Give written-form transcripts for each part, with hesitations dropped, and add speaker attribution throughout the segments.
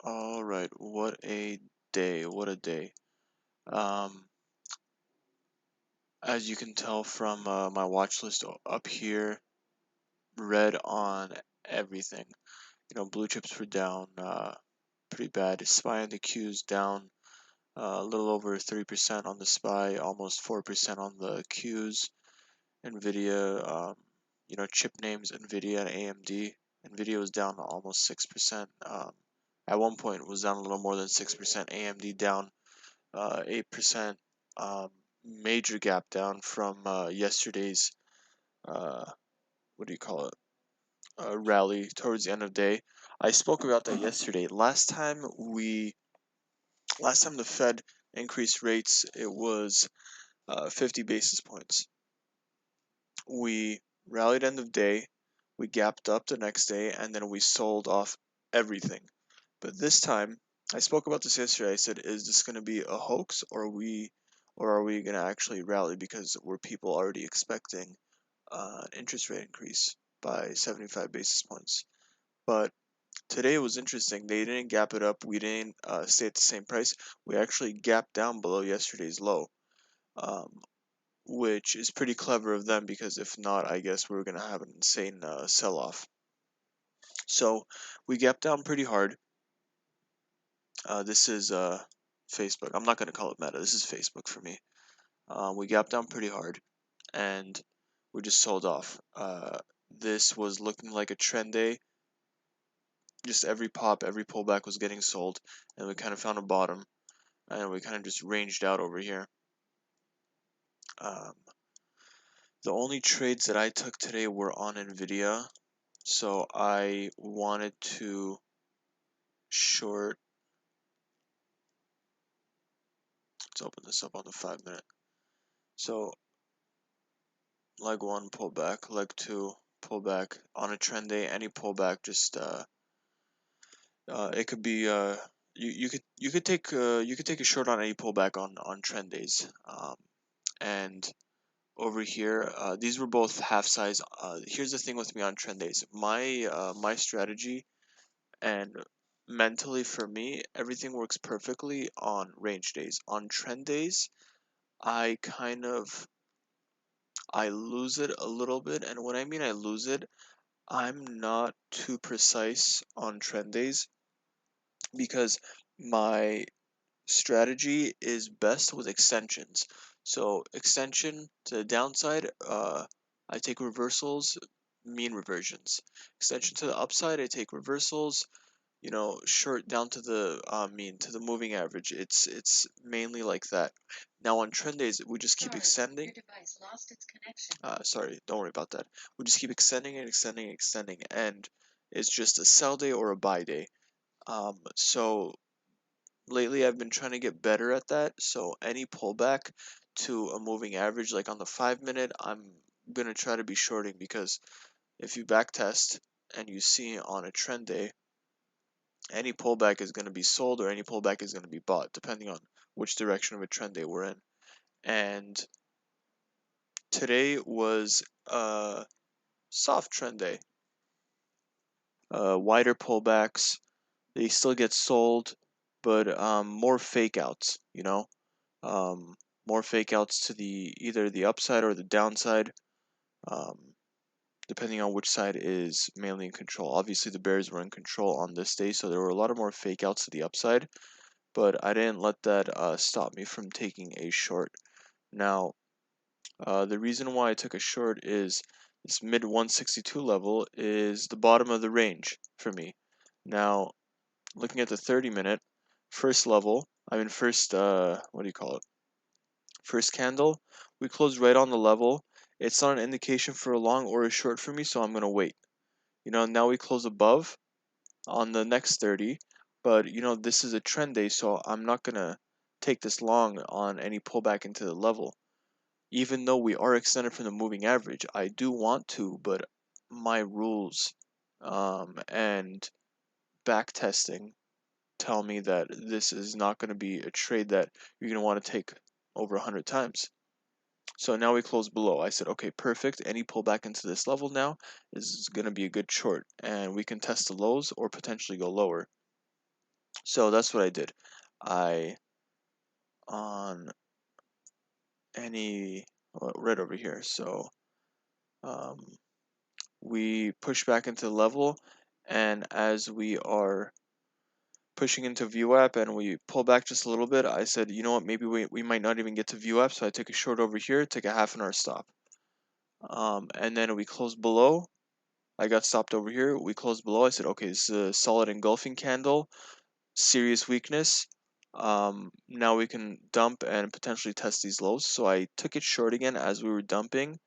Speaker 1: All right, what a day, what a day. Um, as you can tell from my watch list up here, red on everything. Blue chips were down pretty bad. SPY on the Q's down a little over 3% on the SPY, almost 4% on the Q's. NVDA, chip names NVDA and AMD. NVIDIA was down almost 6%. At one point, it was down a little more than 6%. AMD down 8%. Um, Major gap down from yesterday's, uh, what do you call it, rally towards the end of the day. I spoke about that yesterday. Last time the Fed increased rates, it was 50 basis points. We rallied end of day, we gapped up the next day, and then we sold off everything. But this time, I spoke about this yesterday. I said, is this going to be a hoax, or are we going to actually rally because were people already expecting an interest rate increase by 75 basis points? But today was interesting. They didn't gap it up. We didn't stay at the same price. We actually gapped down below yesterday's low, um, which is pretty clever of them because if not, I guess we're going to have an insane sell-off. So we gapped down pretty hard. This is Facebook. I'm not going to call it Meta. This is Facebook for me. We gapped down pretty hard, and we just sold off. This was looking like a trend day. Just every pop, every pullback was getting sold, and we kind of found a bottom, and we kind of just ranged out over here. Um, the only trades that I took today were on NVIDIA, so I wanted to short. Let's open this up on the 5 minute. So leg one pullback, leg two pullback on a trend day. Any pullback, just it could be you could take a short on any pullback on trend days. And over here, these were both half size. Here's the thing with me on trend days. My strategy and mentally for me, everything works perfectly on range days. On trend days, I kind of I lose it a little bit, and when I mean I lose it, I'm not too precise on trend days because my strategy is best with extensions. So extension to the downside, I take reversals, mean reversions. Extension to the upside, I take reversals, short down to the mean, to the moving average. It's mainly like that. Now on trend days, we just keep extending. Your device lost its connection. Sorry, don't worry about that. We just keep extending and extending and extending, and it's just a sell day or a buy day. So lately I've been trying to get better at that. So any pullback to a moving average, like on the 5 minute, I'm gonna try to be shorting because if you backtest and you see on a trend day, any pullback is going to be sold or any pullback is going to be bought, depending on which direction of a trend day we're in. And today was a soft trend day. Wider pullbacks, they still get sold, but more fake outs, more fake outs to either the upside or the downside, um, depending on which side is mainly in control. Obviously, the bears were in control on this day, so there were a lot of more fake outs to the upside, but I didn't let that stop me from taking a short. Now, the reason why I took a short is this mid 162 level is the bottom of the range for me. Now, looking at the 30-minute, first level, first, what do you call it? First candle, we closed right on the level. It's not an indication for a long or a short for me, so I'm going to wait. Now we close above on the next 30, but this is a trend day, so I'm not going to take this long on any pullback into the level. Even though we are extended from the moving average, I do want to, but my rules and back testing tell me that this is not going to be a trade that you're going to want to take over 100 times. So now we close below. I said, okay, perfect. Any pullback into this level now is going to be a good short, and we can test the lows or potentially go lower. So that's what I did. I on any right over here. So um, we push back into the level, and as we are pushing into view app and we pull back just a little bit, I said, you know what, maybe we might not even get to view app, so I took a short over here, took a half an hour stop. And then we closed below. I got stopped over here. We closed below. I said, okay, this is a solid engulfing candle, serious weakness. Now we can dump and potentially test these lows. So I took it short again as we were dumping.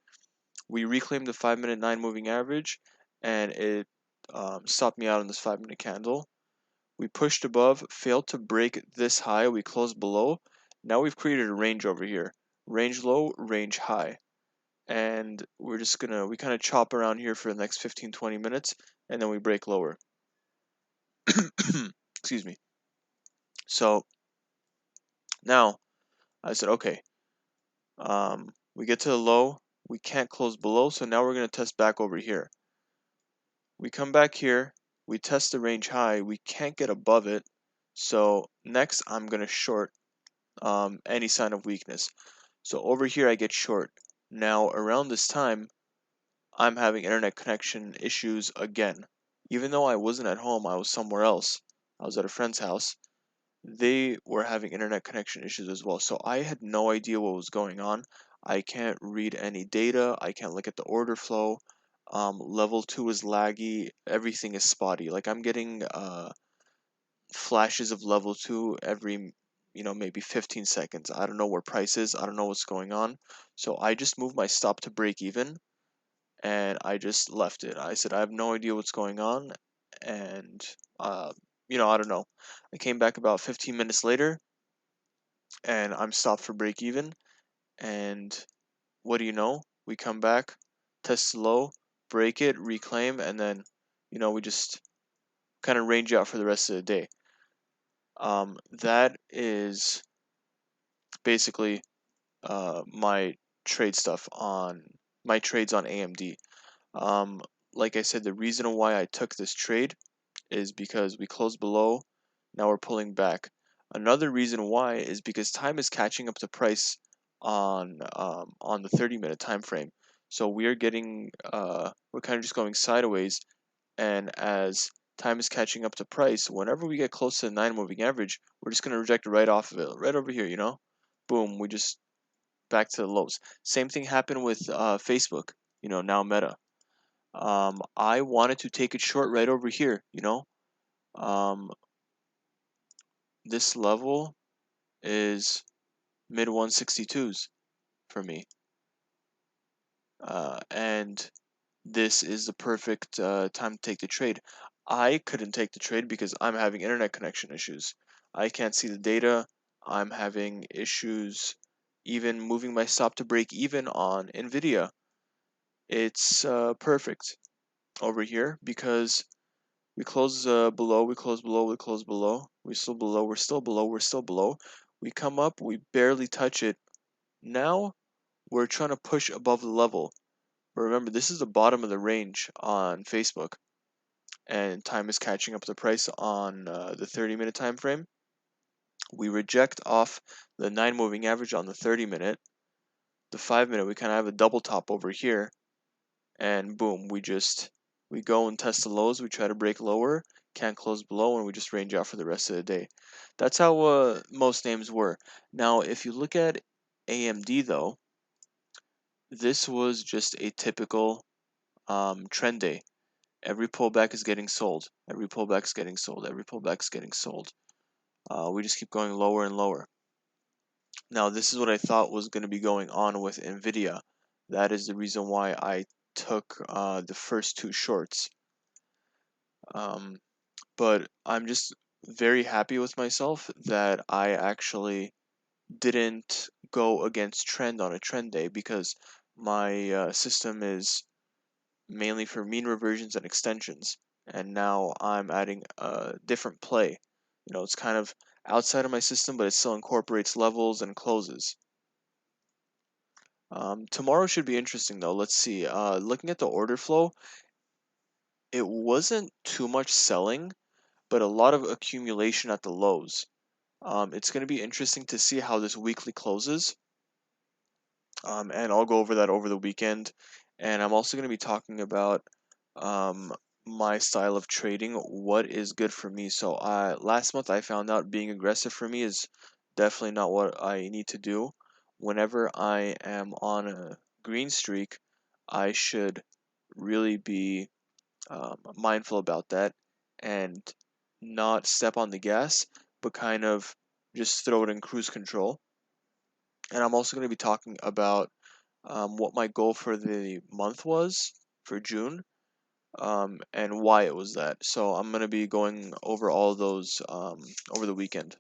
Speaker 1: We reclaimed the 5-minute 9 moving average, and it stopped me out on this 5-minute candle. We pushed above, failed to break this high. We closed below. Now we've created a range over here. Range low, range high. And we're just gonna, we kind of chop around here for the next 15-20 minutes, and then we break lower. Excuse me. So now I said, okay, we get to the low, we can't close below, so now we're gonna test back over here. We come back here, we test the range high, we can't get above it, so next I'm gonna short any sign of weakness. So over here I get short. Now around this time, I'm having internet connection issues again. Even though I wasn't at home, I was somewhere else. I was at a friend's house. They were having internet connection issues as well. So I had no idea what was going on. I can't read any data. I can't look at the order flow. Level 2 is laggy. Everything is spotty. Like I'm getting flashes of level 2 every, maybe 15 seconds. I don't know where price is. I don't know what's going on. So I just moved my stop to break even, and I just left it. I said, I have no idea what's going on, and uh, I don't know. I came back about 15 minutes later, and I'm stopped for break even. And what do you know? We come back, test low, break it, reclaim, and then, we just kind of range out for the rest of the day. That is basically my trades on AMD. Um, like I said, the reason why I took this trade is because we closed below. Now we're pulling back. Another reason why is because time is catching up to price on the 30-minute time frame. So we are getting we're kind of just going sideways, and as time is catching up to price, whenever we get close to the 9 moving average, we're just gonna reject it right off of it, right over here. Boom, we just back to the lows. Same thing happened with Facebook. Now Meta. I wanted to take it short right over here. Um, this level is mid 162s for me, and this is the perfect time to take the trade. I couldn't take the trade because I'm having internet connection issues. I can't see the data. I'm having issues even moving my stop to break even on NVDA. It's perfect over here because we close below, we close below, we close below, we're still below, we're still below, we're still below. We come up, we barely touch it. Now we're trying to push above the level. But remember, this is the bottom of the range on Facebook, and time is catching up the price on the 30-minute time frame. We reject off the 9 moving average on the 30-minute. The 5-minute, we kind of have a double top over here, and boom, we go and test the lows. We try to break lower, can't close below, and we just range out for the rest of the day. That's how most names were. Now if you look at AMD though, this was just a typical trend day. Every pullback is getting sold, every pullback is getting sold, every pullback is getting sold. We just keep going lower and lower. Now this is what I thought was going to be going on with NVIDIA. That is the reason why I took the first 2 shorts. But I'm just very happy with myself that I actually didn't go against trend on a trend day, because my system is mainly for mean reversions and extensions, and now I'm adding a different play. It's kind of outside of my system, but it still incorporates levels and closes. Tomorrow should be interesting though. Let's see. Looking at the order flow, it wasn't too much selling, but a lot of accumulation at the lows. It's going to be interesting to see how this weekly closes, and I'll go over that over the weekend. And I'm also going to be talking about um, my style of trading, what is good for me. So last month I found out being aggressive for me is definitely not what I need to do. Whenever I am on a green streak, I should really be mindful about that and not step on the gas, but kind of just throw it in cruise control. And I'm also going to be talking about what my goal for the month was for June, and why it was that. So I'm going to be going over all those over the weekend.